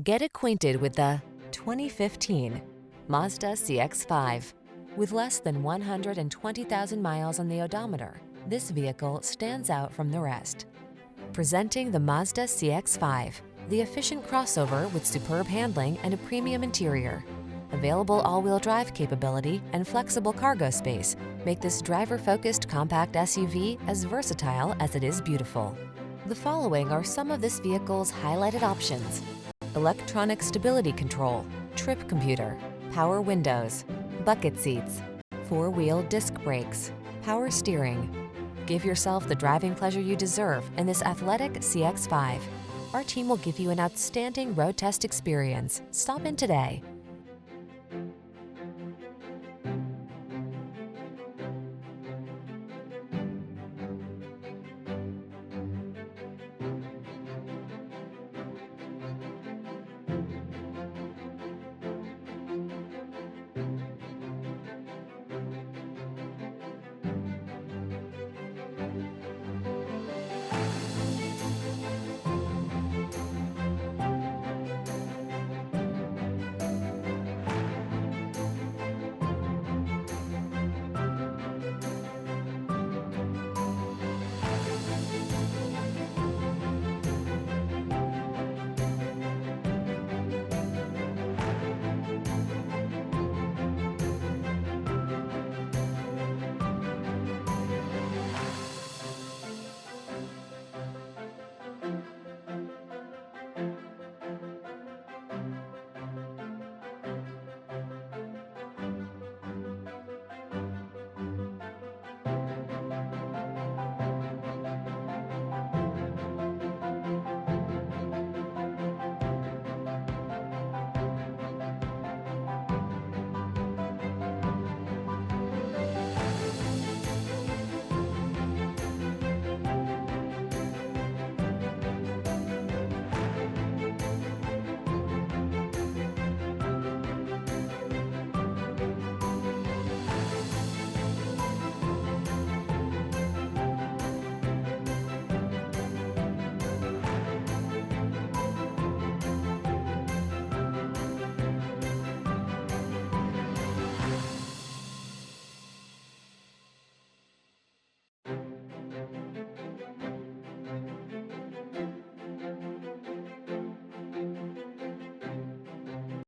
Get acquainted with the 2015 Mazda CX-5. With less than 120,000 miles on the odometer, this vehicle stands out from the rest. Presenting the Mazda CX-5, the efficient crossover with superb handling and a premium interior. Available all-wheel drive capability and flexible cargo space make this driver-focused compact SUV as versatile as it is beautiful. The following are some of this vehicle's highlighted options: electronic stability control, trip computer, power windows, bucket seats, four-wheel disc brakes, power steering. Give yourself the driving pleasure you deserve in this athletic CX-5. Our team will give you an outstanding road test experience. Stop in today.